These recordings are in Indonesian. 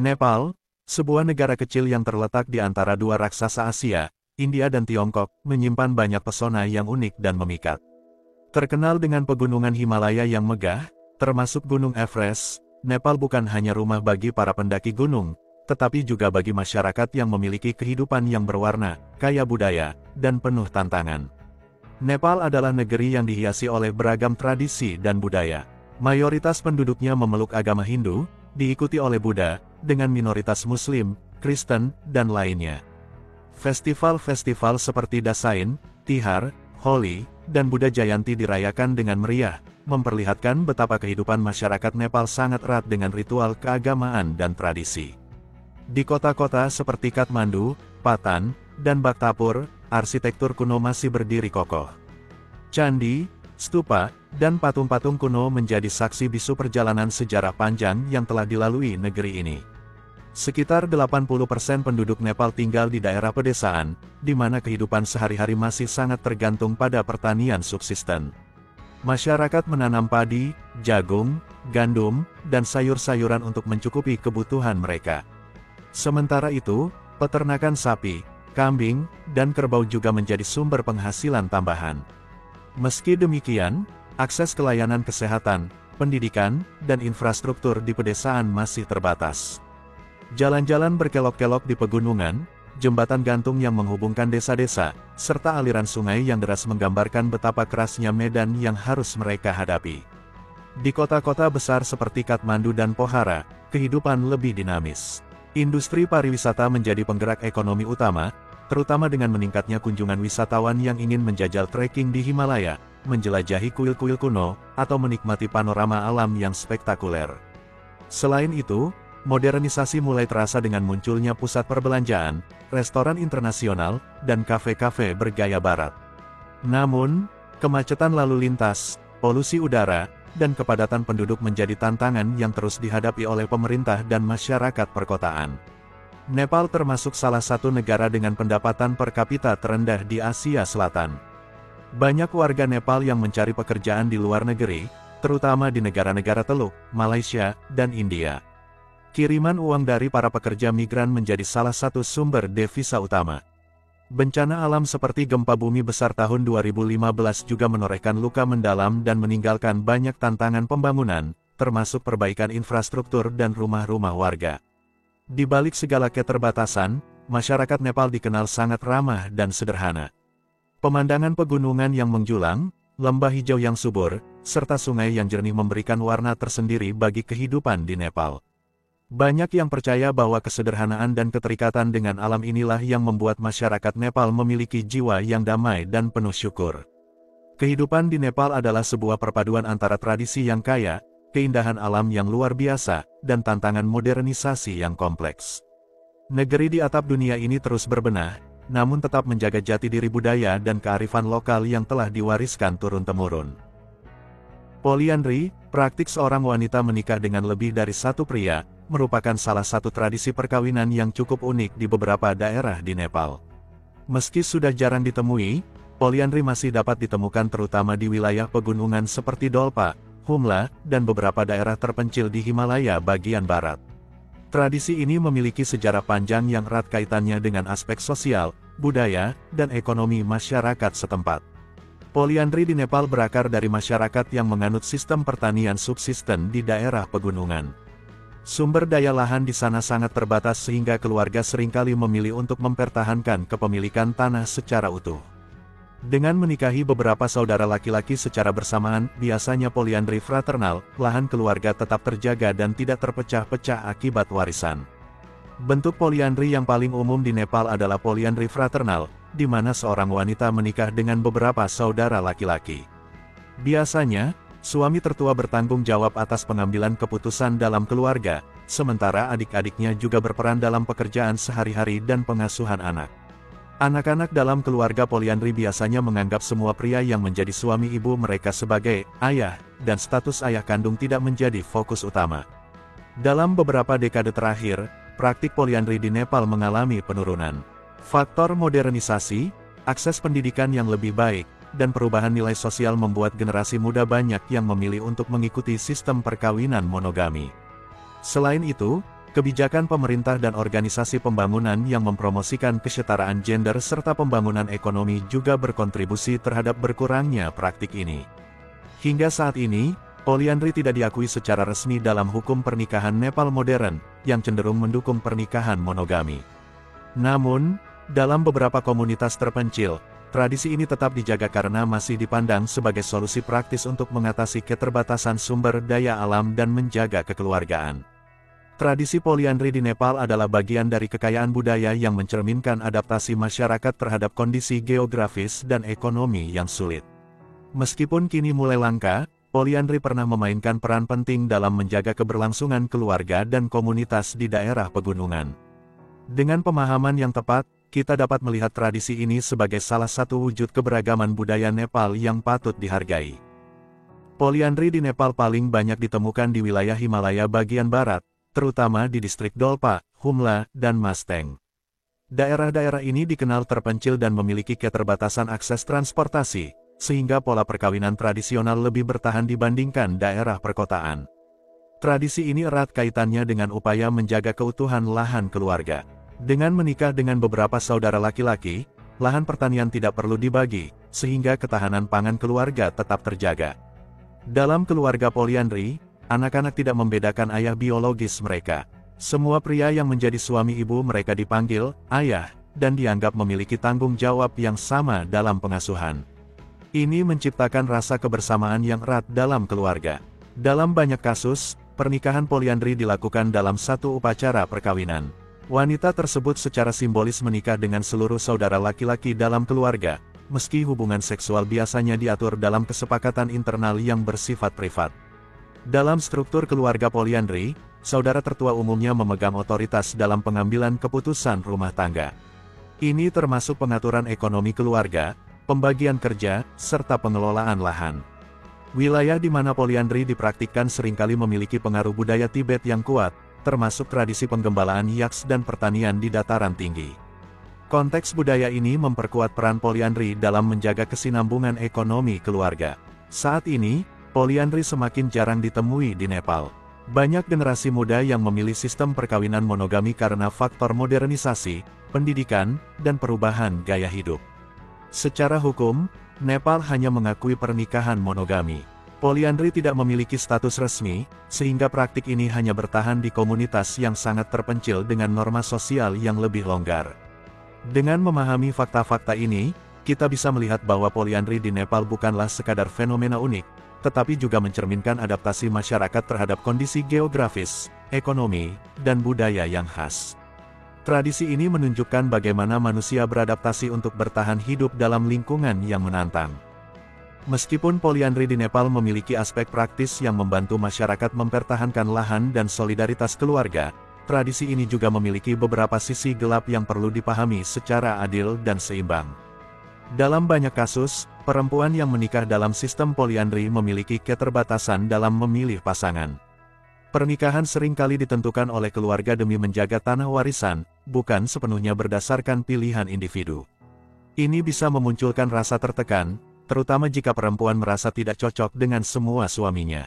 Nepal, sebuah negara kecil yang terletak di antara dua raksasa Asia, India dan Tiongkok, menyimpan banyak pesona yang unik dan memikat. Terkenal dengan pegunungan Himalaya yang megah, termasuk Gunung Everest, Nepal bukan hanya rumah bagi para pendaki gunung, tetapi juga bagi masyarakat yang memiliki kehidupan yang berwarna, kaya budaya, dan penuh tantangan. Nepal adalah negeri yang dihiasi oleh beragam tradisi dan budaya. Mayoritas penduduknya memeluk agama Hindu, diikuti oleh Buddha, dengan minoritas Muslim, Kristen, dan lainnya. Festival-festival seperti Dasain, Tihar, Holi, dan Buddha Jayanti dirayakan dengan meriah, memperlihatkan betapa kehidupan masyarakat Nepal sangat erat dengan ritual keagamaan dan tradisi. Di kota-kota seperti Kathmandu, Patan, dan Bhaktapur, arsitektur kuno masih berdiri kokoh. Candi, stupa, dan patung-patung kuno menjadi saksi bisu perjalanan sejarah panjang yang telah dilalui negeri ini. Sekitar 80% penduduk Nepal tinggal di daerah pedesaan, di mana kehidupan sehari-hari masih sangat tergantung pada pertanian subsisten. Masyarakat menanam padi, jagung, gandum, dan sayur-sayuran untuk mencukupi kebutuhan mereka. Sementara itu, peternakan sapi, kambing, dan kerbau juga menjadi sumber penghasilan tambahan. Meski demikian, akses ke layanan kesehatan, pendidikan, dan infrastruktur di pedesaan masih terbatas. Jalan-jalan berkelok-kelok di pegunungan, jembatan gantung yang menghubungkan desa-desa, serta aliran sungai yang deras menggambarkan betapa kerasnya medan yang harus mereka hadapi. Di kota-kota besar seperti Kathmandu dan Pokhara, kehidupan lebih dinamis. Industri pariwisata menjadi penggerak ekonomi utama, terutama dengan meningkatnya kunjungan wisatawan yang ingin menjajal trekking di Himalaya, menjelajahi kuil-kuil kuno, atau menikmati panorama alam yang spektakuler. Selain itu, modernisasi mulai terasa dengan munculnya pusat perbelanjaan, restoran internasional, dan kafe-kafe bergaya barat. Namun, kemacetan lalu lintas, polusi udara, dan kepadatan penduduk menjadi tantangan yang terus dihadapi oleh pemerintah dan masyarakat perkotaan. Nepal termasuk salah satu negara dengan pendapatan per kapita terendah di Asia Selatan. Banyak warga Nepal yang mencari pekerjaan di luar negeri, terutama di negara-negara Teluk, Malaysia, dan India. Kiriman uang dari para pekerja migran menjadi salah satu sumber devisa utama. Bencana alam seperti gempa bumi besar tahun 2015 juga menorehkan luka mendalam dan meninggalkan banyak tantangan pembangunan, termasuk perbaikan infrastruktur dan rumah-rumah warga. Di balik segala keterbatasan, masyarakat Nepal dikenal sangat ramah dan sederhana. Pemandangan pegunungan yang menjulang, lembah hijau yang subur, serta sungai yang jernih memberikan warna tersendiri bagi kehidupan di Nepal. Banyak yang percaya bahwa kesederhanaan dan keterikatan dengan alam inilah yang membuat masyarakat Nepal memiliki jiwa yang damai dan penuh syukur. Kehidupan di Nepal adalah sebuah perpaduan antara tradisi yang kaya, keindahan alam yang luar biasa, dan tantangan modernisasi yang kompleks. Negeri di atap dunia ini terus berbenah, namun tetap menjaga jati diri budaya dan kearifan lokal yang telah diwariskan turun-temurun. Polyandry, praktik seorang wanita menikah dengan lebih dari satu pria, merupakan salah satu tradisi perkawinan yang cukup unik di beberapa daerah di Nepal. Meski sudah jarang ditemui, polyandry masih dapat ditemukan terutama di wilayah pegunungan seperti Dolpa, Humla, dan beberapa daerah terpencil di Himalaya bagian barat. Tradisi ini memiliki sejarah panjang yang erat kaitannya dengan aspek sosial, budaya, dan ekonomi masyarakat setempat. Polyandry di Nepal berakar dari masyarakat yang menganut sistem pertanian subsisten di daerah pegunungan. Sumber daya lahan di sana sangat terbatas sehingga keluarga seringkali memilih untuk mempertahankan kepemilikan tanah secara utuh. Dengan menikahi beberapa saudara laki-laki secara bersamaan, biasanya polyandry fraternal, lahan keluarga tetap terjaga dan tidak terpecah-pecah akibat warisan. Bentuk polyandry yang paling umum di Nepal adalah polyandry fraternal, di mana seorang wanita menikah dengan beberapa saudara laki-laki. Biasanya, suami tertua bertanggung jawab atas pengambilan keputusan dalam keluarga, sementara adik-adiknya juga berperan dalam pekerjaan sehari-hari dan pengasuhan anak. Anak-anak dalam keluarga polyandry biasanya menganggap semua pria yang menjadi suami ibu mereka sebagai ayah, dan status ayah kandung tidak menjadi fokus utama. Dalam beberapa dekade terakhir, praktik polyandry di Nepal mengalami penurunan. Faktor modernisasi, akses pendidikan yang lebih baik, dan perubahan nilai sosial membuat generasi muda banyak yang memilih untuk mengikuti sistem perkawinan monogami. Selain itu, Kebijakan pemerintah dan organisasi pembangunan yang mempromosikan kesetaraan gender serta pembangunan ekonomi juga berkontribusi terhadap berkurangnya praktik ini. Hingga saat ini, poliandri tidak diakui secara resmi dalam hukum pernikahan Nepal modern, yang cenderung mendukung pernikahan monogami. Namun, dalam beberapa komunitas terpencil, tradisi ini tetap dijaga karena masih dipandang sebagai solusi praktis untuk mengatasi keterbatasan sumber daya alam dan menjaga kekeluargaan. Tradisi poliandri di Nepal adalah bagian dari kekayaan budaya yang mencerminkan adaptasi masyarakat terhadap kondisi geografis dan ekonomi yang sulit. Meskipun kini mulai langka, poliandri pernah memainkan peran penting dalam menjaga keberlangsungan keluarga dan komunitas di daerah pegunungan. Dengan pemahaman yang tepat, kita dapat melihat tradisi ini sebagai salah satu wujud keberagaman budaya Nepal yang patut dihargai. Poliandri di Nepal paling banyak ditemukan di wilayah Himalaya bagian barat, terutama di distrik Dolpa, Humla, dan Mustang. Daerah-daerah ini dikenal terpencil dan memiliki keterbatasan akses transportasi, sehingga pola perkawinan tradisional lebih bertahan dibandingkan daerah perkotaan. Tradisi ini erat kaitannya dengan upaya menjaga keutuhan lahan keluarga. Dengan menikah dengan beberapa saudara laki-laki, lahan pertanian tidak perlu dibagi, sehingga ketahanan pangan keluarga tetap terjaga. Dalam keluarga poliandri, anak-anak tidak membedakan ayah biologis mereka. Semua pria yang menjadi suami ibu mereka dipanggil ayah, dan dianggap memiliki tanggung jawab yang sama dalam pengasuhan. Ini menciptakan rasa kebersamaan yang erat dalam keluarga. Dalam banyak kasus, pernikahan poliandri dilakukan dalam satu upacara perkawinan. Wanita tersebut secara simbolis menikah dengan seluruh saudara laki-laki dalam keluarga, meski hubungan seksual biasanya diatur dalam kesepakatan internal yang bersifat privat. Dalam struktur keluarga poliandri, saudara tertua umumnya memegang otoritas dalam pengambilan keputusan rumah tangga. Ini termasuk pengaturan ekonomi keluarga, pembagian kerja, serta pengelolaan lahan. Wilayah di mana poliandri dipraktikkan seringkali memiliki pengaruh budaya Tibet yang kuat, termasuk tradisi penggembalaan yaks dan pertanian di dataran tinggi. Konteks budaya ini memperkuat peran poliandri dalam menjaga kesinambungan ekonomi keluarga. Saat ini, poliandri semakin jarang ditemui di Nepal. Banyak generasi muda yang memilih sistem perkawinan monogami karena faktor modernisasi, pendidikan, dan perubahan gaya hidup. Secara hukum, Nepal hanya mengakui pernikahan monogami. Poliandri tidak memiliki status resmi, sehingga praktik ini hanya bertahan di komunitas yang sangat terpencil dengan norma sosial yang lebih longgar. Dengan memahami fakta-fakta ini, kita bisa melihat bahwa poliandri di Nepal bukanlah sekadar fenomena unik, tetapi juga mencerminkan adaptasi masyarakat terhadap kondisi geografis, ekonomi, dan budaya yang khas. Tradisi ini menunjukkan bagaimana manusia beradaptasi untuk bertahan hidup dalam lingkungan yang menantang. Meskipun poliandri di Nepal memiliki aspek praktis yang membantu masyarakat mempertahankan lahan dan solidaritas keluarga, tradisi ini juga memiliki beberapa sisi gelap yang perlu dipahami secara adil dan seimbang. Dalam banyak kasus, perempuan yang menikah dalam sistem poliandri memiliki keterbatasan dalam memilih pasangan. Pernikahan seringkali ditentukan oleh keluarga demi menjaga tanah warisan, bukan sepenuhnya berdasarkan pilihan individu. Ini bisa memunculkan rasa tertekan, terutama jika perempuan merasa tidak cocok dengan semua suaminya.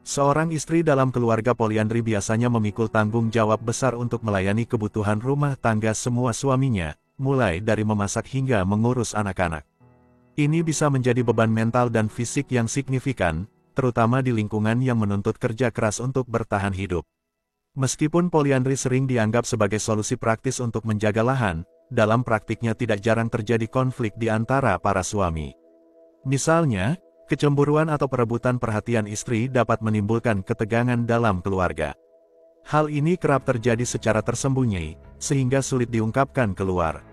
Seorang istri dalam keluarga poliandri biasanya memikul tanggung jawab besar untuk melayani kebutuhan rumah tangga semua suaminya, mulai dari memasak hingga mengurus anak-anak. Ini bisa menjadi beban mental dan fisik yang signifikan, terutama di lingkungan yang menuntut kerja keras untuk bertahan hidup. Meskipun poliandri sering dianggap sebagai solusi praktis untuk menjaga lahan, dalam praktiknya tidak jarang terjadi konflik di antara para suami. Misalnya, kecemburuan atau perebutan perhatian istri dapat menimbulkan ketegangan dalam keluarga. Hal ini kerap terjadi secara tersembunyi, sehingga sulit diungkapkan keluar.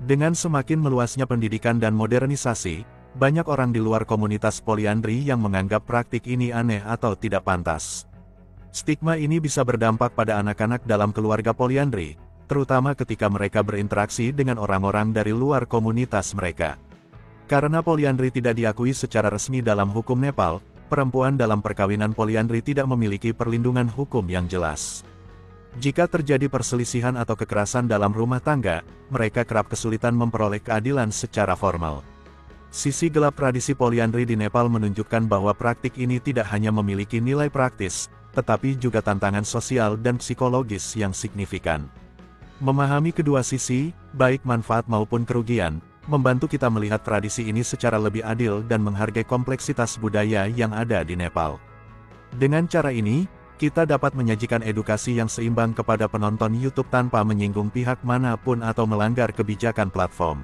Dengan semakin meluasnya pendidikan dan modernisasi, banyak orang di luar komunitas poliandri yang menganggap praktik ini aneh atau tidak pantas. Stigma ini bisa berdampak pada anak-anak dalam keluarga poliandri, terutama ketika mereka berinteraksi dengan orang-orang dari luar komunitas mereka. Karena poliandri tidak diakui secara resmi dalam hukum Nepal, perempuan dalam perkawinan poliandri tidak memiliki perlindungan hukum yang jelas. Jika terjadi perselisihan atau kekerasan dalam rumah tangga, mereka kerap kesulitan memperoleh keadilan secara formal. Sisi gelap tradisi poliandri di Nepal menunjukkan bahwa praktik ini tidak hanya memiliki nilai praktis, tetapi juga tantangan sosial dan psikologis yang signifikan. Memahami kedua sisi, baik manfaat maupun kerugian, membantu kita melihat tradisi ini secara lebih adil dan menghargai kompleksitas budaya yang ada di Nepal. Dengan cara ini, kita dapat menyajikan edukasi yang seimbang kepada penonton YouTube tanpa menyinggung pihak manapun atau melanggar kebijakan platform.